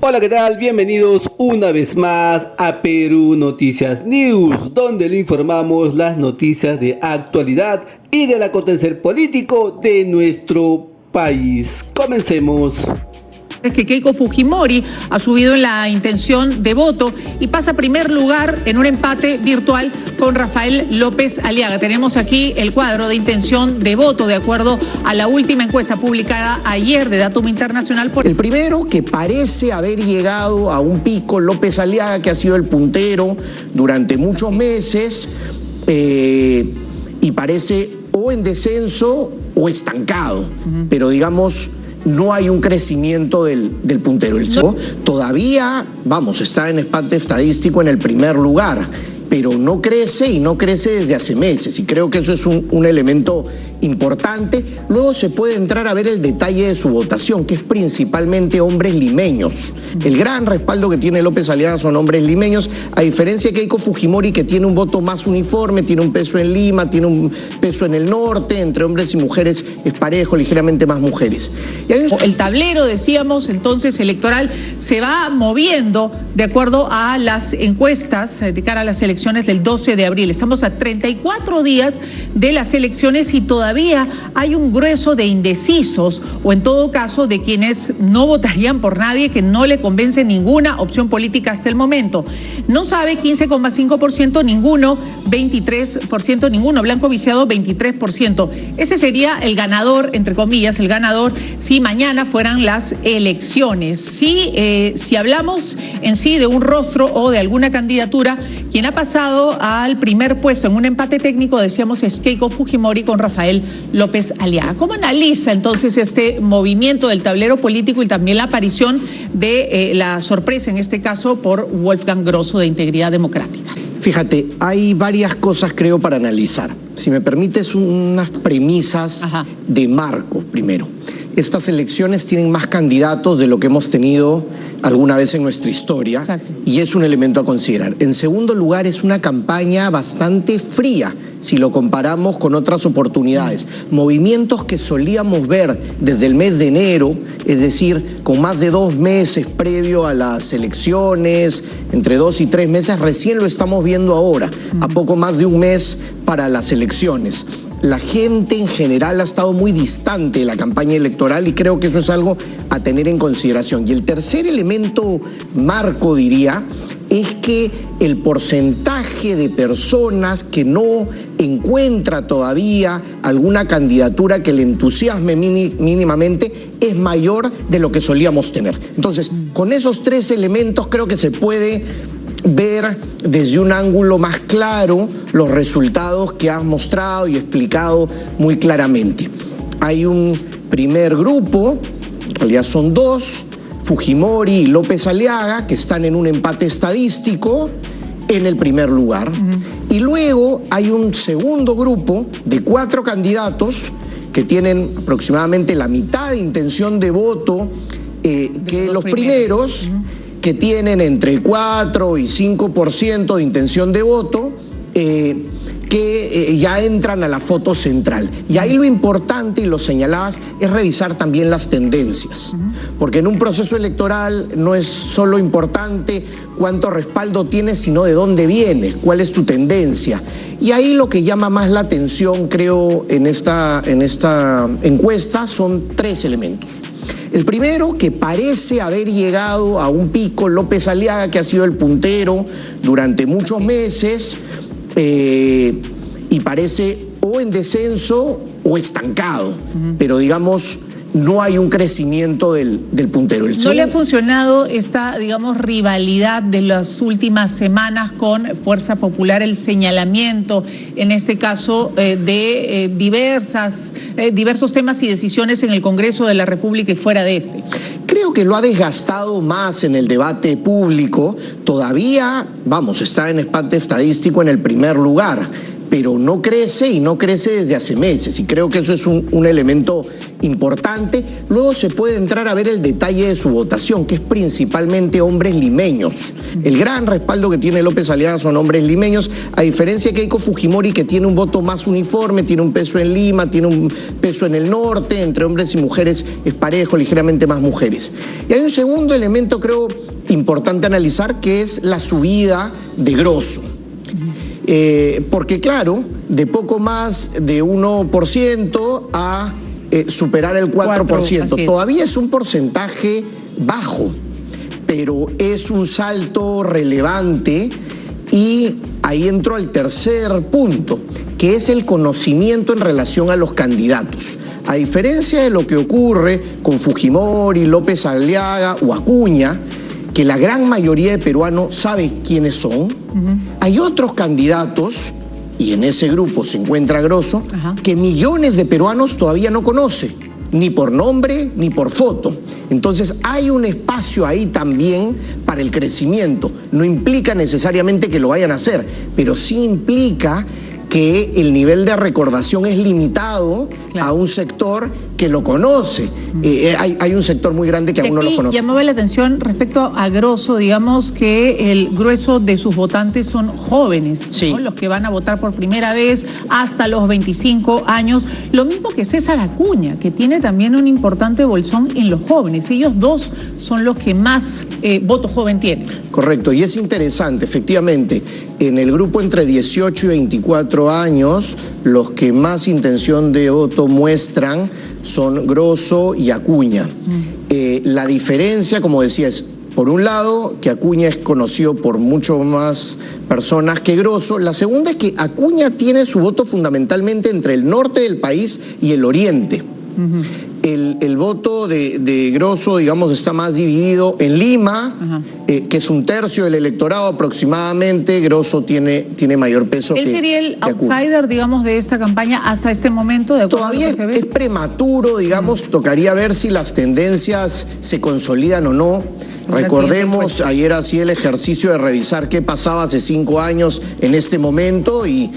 Hola, ¿qué tal? Bienvenidos una vez más a Perú Noticias News, donde le informamos las noticias de actualidad y del acontecer político de nuestro país. Comencemos. Es que Keiko Fujimori ha subido en la intención de voto y pasa a primer lugar en un empate virtual con Rafael López Aliaga. Tenemos aquí el cuadro de intención de voto de acuerdo a la última encuesta publicada ayer de Datum Internacional. El primero, que parece haber llegado a un pico, López Aliaga, que ha sido el puntero durante muchos meses y parece o en descenso o estancado, pero digamos no hay un crecimiento del puntero. Todavía, está en empate estadístico en el primer lugar, pero no crece y no crece desde hace meses, y creo que eso es un elemento importante. Luego se puede entrar a ver el detalle de su votación, que es principalmente hombres limeños. El gran respaldo que tiene López Aliaga son hombres limeños, a diferencia de Keiko Fujimori, que tiene un voto más uniforme, tiene un peso en Lima, tiene un peso en el norte, entre hombres y mujeres es parejo, ligeramente más mujeres. El tablero, decíamos, entonces, electoral se va moviendo de acuerdo a las encuestas de cara a las elecciones del 12 de abril. Estamos a 34 días de las elecciones y todavía hay un grueso de indecisos, o en todo caso de quienes no votarían por nadie, que no le convence ninguna opción política hasta el momento. No sabe 15,5%, ninguno, 23%, ninguno, blanco viciado 23%. Ese sería el ganador, entre comillas, el ganador si mañana fueran las elecciones. Si hablamos en sí de un rostro o de alguna candidatura, quien ha pasado al primer puesto en un empate técnico, decíamos, es Keiko Fujimori con Rafael López Aliaga. ¿Cómo analiza entonces este movimiento del tablero político y también la aparición de la sorpresa, en este caso, por Wolfgang Grosso de Integridad Democrática? Fíjate, hay varias cosas, creo, para analizar. Si me permites, unas premisas de marco primero. Estas elecciones tienen más candidatos de lo que hemos tenido alguna vez en nuestra historia. Exacto. Y es un elemento a considerar. En segundo lugar, es una campaña bastante fría si lo comparamos con otras oportunidades. Movimientos que solíamos ver desde el mes de enero, es decir, con más de 2 meses previo a las elecciones, entre 2 y 3 meses, recién lo estamos viendo ahora, a poco más de un mes para las elecciones. La gente en general ha estado muy distante de la campaña electoral y creo que eso es algo a tener en consideración. Y el tercer elemento marco, diría, es que el porcentaje de personas que no encuentra todavía alguna candidatura que le entusiasme mínimamente es mayor de lo que solíamos tener. Entonces, con esos 3 elementos creo que se puede ver desde un ángulo más claro los resultados que has mostrado y explicado muy claramente. Hay un primer grupo, en realidad son 2, Fujimori y López Aliaga, que están en un empate estadístico en el primer lugar. Y luego hay un segundo grupo de 4 candidatos que tienen aproximadamente la mitad de intención de voto que los primeros, que tienen entre 4 y 5% de intención de voto, que ya entran a la foto central. Y ahí lo importante, y lo señalabas, es revisar también las tendencias. Porque en un proceso electoral no es solo importante cuánto respaldo tienes, sino de dónde vienes, cuál es tu tendencia. Y ahí lo que llama más la atención, creo, en esta encuesta son 3 elementos. El primero, que parece haber llegado a un pico, López Aliaga, que ha sido el puntero durante muchos meses, y parece o en descenso o estancado, pero digamos no hay un crecimiento del puntero. ¿No le ha funcionado esta, digamos, rivalidad de las últimas semanas con Fuerza Popular, el señalamiento, en este caso, de diversos temas y decisiones en el Congreso de la República y fuera de este? Creo que lo ha desgastado más en el debate público. Todavía, está en empate estadístico en el primer lugar, pero no crece y no crece desde hace meses, y creo que eso es un elemento importante. Luego se puede entrar a ver el detalle de su votación, que es principalmente hombres limeños. El gran respaldo que tiene López Aliaga son hombres limeños, a diferencia de Keiko Fujimori, que tiene un voto más uniforme, tiene un peso en Lima, tiene un peso en el norte, entre hombres y mujeres es parejo, ligeramente más mujeres. Y hay un segundo elemento, creo, importante analizar, que es la subida de Grosso. Porque claro, de poco más de 1% a superar el 4%. Todavía es un porcentaje bajo, pero es un salto relevante. Y ahí entro al tercer punto, que es el conocimiento en relación a los candidatos. A diferencia de lo que ocurre con Fujimori, López Aliaga o Acuña, que la gran mayoría de peruanos sabe quiénes son, hay otros candidatos, y en ese grupo se encuentra Grosso, que millones de peruanos todavía no conocen, ni por nombre ni por foto. Entonces hay un espacio ahí también para el crecimiento. No implica necesariamente que lo vayan a hacer, pero sí implica que el nivel de recordación es limitado a un sector que lo conoce. Hay un sector muy grande que aún no lo conoce. Llamaba la atención respecto a Grosso, digamos que el grueso de sus votantes son jóvenes, sí, ¿no? Los que van a votar por primera vez hasta los 25 años. Lo mismo que César Acuña, que tiene también un importante bolsón en los jóvenes. Ellos dos son los que más voto joven tienen. Correcto, y es interesante, efectivamente, en el grupo entre 18 y 24 años, los que más intención de voto muestran son Grosso y Acuña. La diferencia, como decía, es, por un lado, que Acuña es conocido por mucho más personas que Grosso. La segunda es que Acuña tiene su voto fundamentalmente entre el norte del país y el oriente. El voto de Grosso, digamos, está más dividido en Lima, que es un tercio del electorado aproximadamente. Grosso tiene mayor peso. ¿Él sería el outsider, digamos, de esta campaña hasta este momento? De Todavía es prematuro, digamos, tocaría ver si las tendencias se consolidan o no. Recordemos, ayer hacía el ejercicio de revisar qué pasaba hace 5 años en este momento y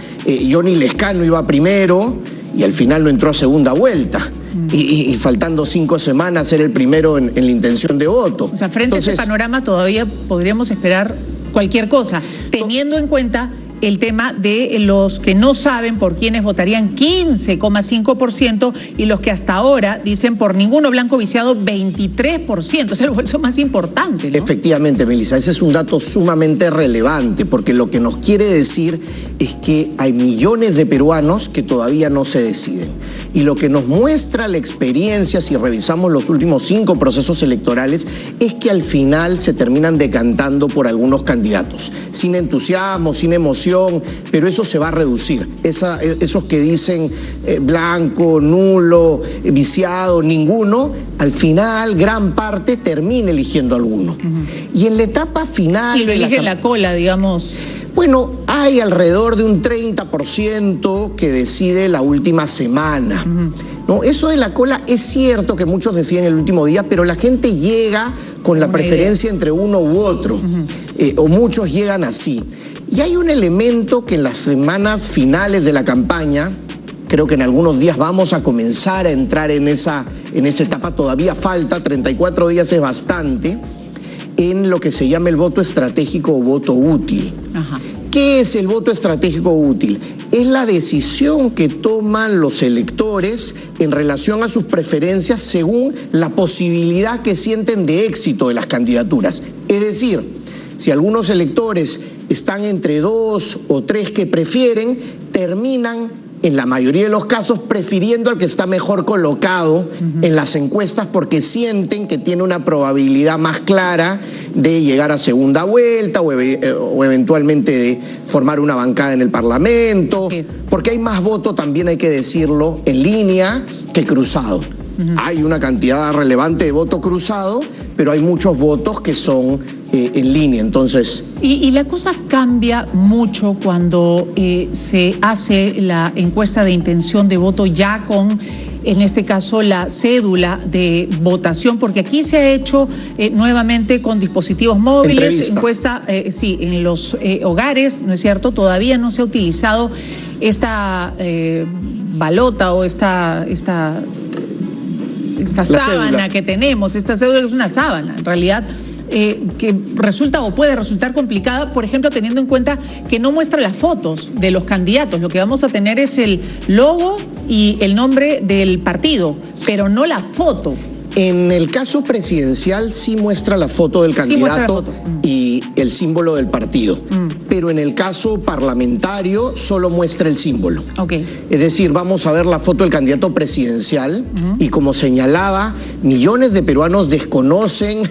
Johnny Lescano iba primero y al final no entró a segunda vuelta. Y faltando 5 semanas ser el primero en la intención de voto. O sea, frente a ese panorama todavía podríamos esperar cualquier cosa, teniendo en cuenta el tema de los que no saben por quiénes votarían, 15,5%, y los que hasta ahora dicen por ninguno, blanco viciado, 23%. Es el bolso más importante, ¿no? Efectivamente, Melissa, ese es un dato sumamente relevante, porque lo que nos quiere decir es que hay millones de peruanos que todavía no se deciden. Y lo que nos muestra la experiencia, si revisamos los últimos 5 procesos electorales, es que al final se terminan decantando por algunos candidatos, sin entusiasmo, sin emoción, pero eso se va a reducir. Esos que dicen blanco, nulo, viciado, ninguno, al final gran parte termina eligiendo alguno. Y en la etapa final... Y lo elige la cola, digamos... Bueno, hay alrededor de un 30% que decide la última semana. ¿No? Eso de la cola es cierto que muchos deciden el último día, pero la gente llega con la preferencia entre uno u otro, o muchos llegan así. Y hay un elemento que en las semanas finales de la campaña, creo que en algunos días vamos a comenzar a entrar en esa etapa, todavía falta, 34 días es bastante, en lo que se llama el voto estratégico o voto útil. ¿Qué es el voto estratégico útil? Es la decisión que toman los electores en relación a sus preferencias según la posibilidad que sienten de éxito de las candidaturas. Es decir, si algunos electores están entre 2 o 3 que prefieren, terminan en la mayoría de los casos prefiriendo al que está mejor colocado en las encuestas porque sienten que tiene una probabilidad más clara de llegar a segunda vuelta o eventualmente de formar una bancada en el Parlamento, porque hay más voto, también hay que decirlo, en línea que cruzado. Hay una cantidad relevante de voto cruzado, pero hay muchos votos que son en línea, entonces... Y la cosa cambia mucho cuando se hace la encuesta de intención de voto ya con, en este caso, la cédula de votación, porque aquí se ha hecho nuevamente con dispositivos móviles, encuesta, sí, en los hogares, ¿no es cierto? Todavía no se ha utilizado esta balota o esta esta sábana que tenemos, esta cédula es una sábana, en realidad, que resulta o puede resultar complicada, por ejemplo, teniendo en cuenta que no muestra las fotos de los candidatos. Lo que vamos a tener es el logo y el nombre del partido, pero no la foto. En el caso presidencial sí muestra la foto del candidato y el símbolo del partido, pero en el caso parlamentario solo muestra el símbolo. Es decir, vamos a ver la foto del candidato presidencial y, como señalaba, millones de peruanos desconocen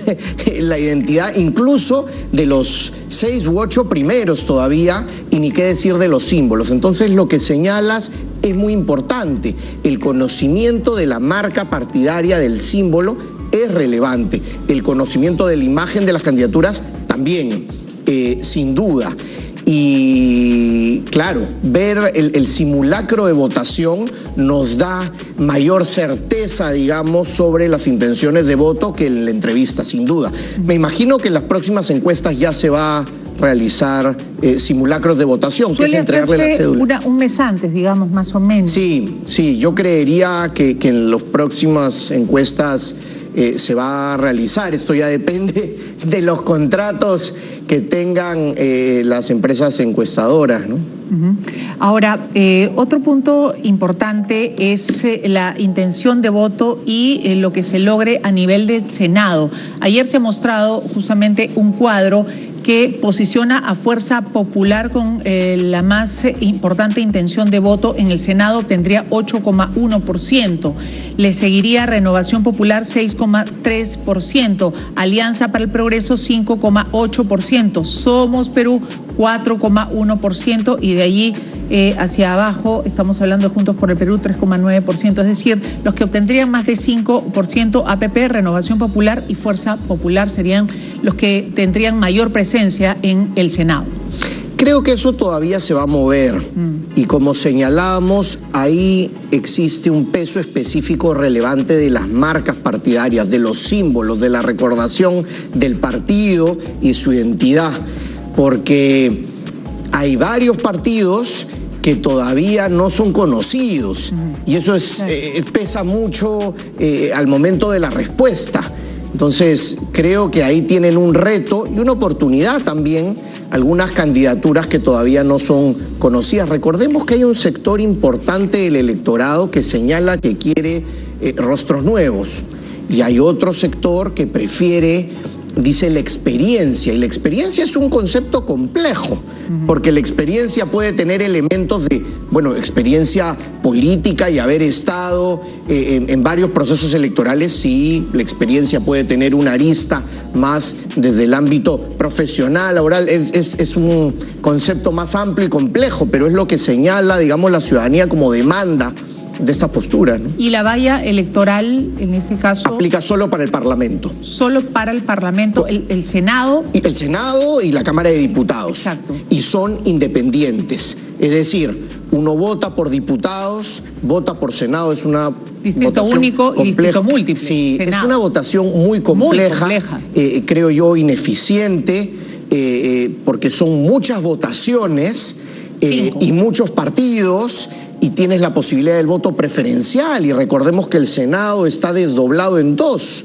la identidad incluso de los 6 u 8 primeros todavía, y ni qué decir de los símbolos. Entonces, lo que señalas es muy importante. El conocimiento de la marca partidaria del símbolo es relevante. El conocimiento de la imagen de las candidaturas también, sin duda. Y claro, ver el simulacro de votación nos da mayor certeza, digamos, sobre las intenciones de voto que en la entrevista, sin duda. Me imagino que en las próximas encuestas ya se va a realizar simulacros de votación, que es entregarle la cédula. Un mes antes, digamos, más o menos. Sí, yo creería que en las próximas encuestas se va a realizar. Esto ya depende de los contratos que tengan las empresas encuestadoras, ¿no? Ahora, otro punto importante es la intención de voto y lo que se logre a nivel del Senado. Ayer se ha mostrado justamente un cuadro que posiciona a Fuerza Popular con la más importante intención de voto. En el Senado tendría 8,1%. Le seguiría Renovación Popular 6,3%. Alianza para el Progreso 5,8%. Somos Perú 4,1%. Y de allí hacia abajo estamos hablando de Juntos por el Perú 3,9%. Es decir, los que obtendrían más de 5%, APP, Renovación Popular y Fuerza Popular serían los que tendrían mayor presencia en el Senado. Creo que eso todavía se va a mover y, como señalábamos, ahí existe un peso específico relevante de las marcas partidarias, de los símbolos, de la recordación del partido y su identidad, porque hay varios partidos que todavía no son conocidos y eso pesa mucho al momento de la respuesta. Entonces, creo que ahí tienen un reto y una oportunidad también algunas candidaturas que todavía no son conocidas. Recordemos que hay un sector importante del electorado que señala que quiere rostros nuevos y hay otro sector que prefiere, dice, la experiencia. Y la experiencia es un concepto complejo, porque la experiencia puede tener elementos de, experiencia política y haber estado en varios procesos electorales. Sí, la experiencia puede tener una arista más desde el ámbito profesional, laboral. Es un concepto más amplio y complejo, pero es lo que señala, digamos, la ciudadanía como demanda de esta postura, ¿no? ¿Y la valla electoral, en este caso? Aplica solo para el Parlamento. Solo para el Parlamento, el Senado. El Senado y la Cámara de Diputados. Exacto. Y son independientes. Es decir, uno vota por diputados, vota por Senado, es una distrito único y distrito múltiple. Sí, Senado. Es una votación muy compleja. Creo yo ineficiente, porque son muchas votaciones y muchos partidos, y tienes la posibilidad del voto preferencial. Y recordemos que el Senado está desdoblado en dos.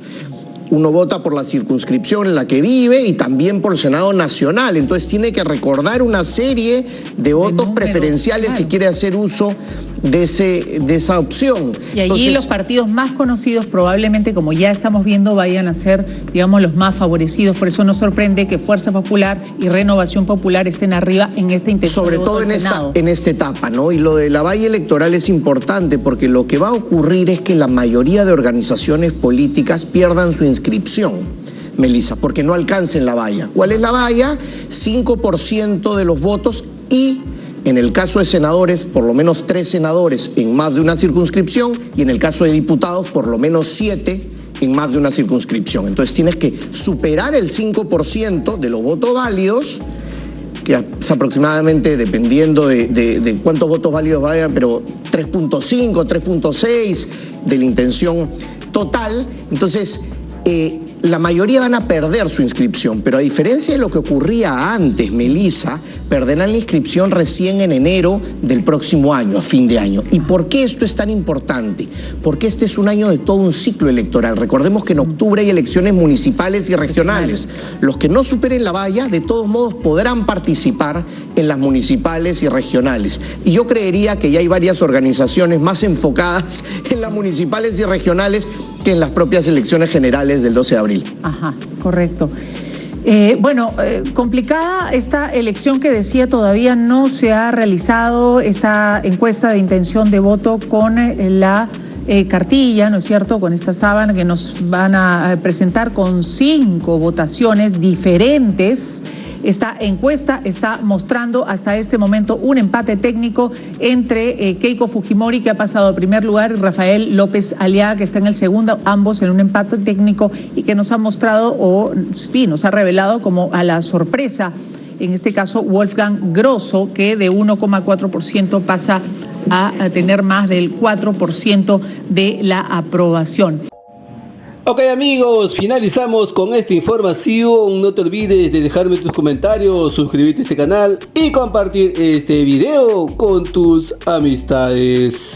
Uno vota por la circunscripción en la que vive y también por el Senado Nacional. Entonces tiene que recordar una serie de votos preferenciales, claro, si quiere hacer uso de esa opción. Y allí los partidos más conocidos probablemente, como ya estamos viendo, vayan a ser, digamos, los más favorecidos. Por eso nos sorprende que Fuerza Popular y Renovación Popular estén arriba en esta intención. Sobre todo en esta etapa, ¿no? Y lo de la valla electoral es importante porque lo que va a ocurrir es que la mayoría de organizaciones políticas pierdan su inscripción, Melissa, porque no alcancen la valla. ¿Cuál es la valla? 5% de los votos y, en el caso de senadores, por lo menos 3 senadores en más de una circunscripción, y en el caso de diputados, por lo menos 7 en más de una circunscripción. Entonces tienes que superar el 5% de los votos válidos, que es aproximadamente, dependiendo de cuántos votos válidos vayan, pero 3.5, 3.6 de la intención total. Entonces, la mayoría van a perder su inscripción, pero a diferencia de lo que ocurría antes, Melissa, perderán la inscripción recién en enero del próximo año, a fin de año. ¿Y por qué esto es tan importante? Porque este es un año de todo un ciclo electoral. Recordemos que en octubre hay elecciones municipales y regionales. Los que no superen la valla, de todos modos, podrán participar en las municipales y regionales. Y yo creería que ya hay varias organizaciones más enfocadas en las municipales y regionales que en las propias elecciones generales del 12 de abril. Ajá, correcto. Complicada esta elección que decía todavía no se ha realizado esta encuesta de intención de voto con la cartilla, ¿no es cierto?, con esta sábana que nos van a presentar con 5 votaciones diferentes. Esta encuesta está mostrando hasta este momento un empate técnico entre Keiko Fujimori, que ha pasado a primer lugar, y Rafael López Aliaga, que está en el segundo, ambos en un empate técnico, y que nos ha mostrado, nos ha revelado como a la sorpresa, en este caso Wolfgang Grosso, que de 1,4% pasa a tener más del 4% de la aprobación. Ok amigos, finalizamos con esta información. No te olvides de dejarme tus comentarios, suscribirte a este canal y compartir este video con tus amistades.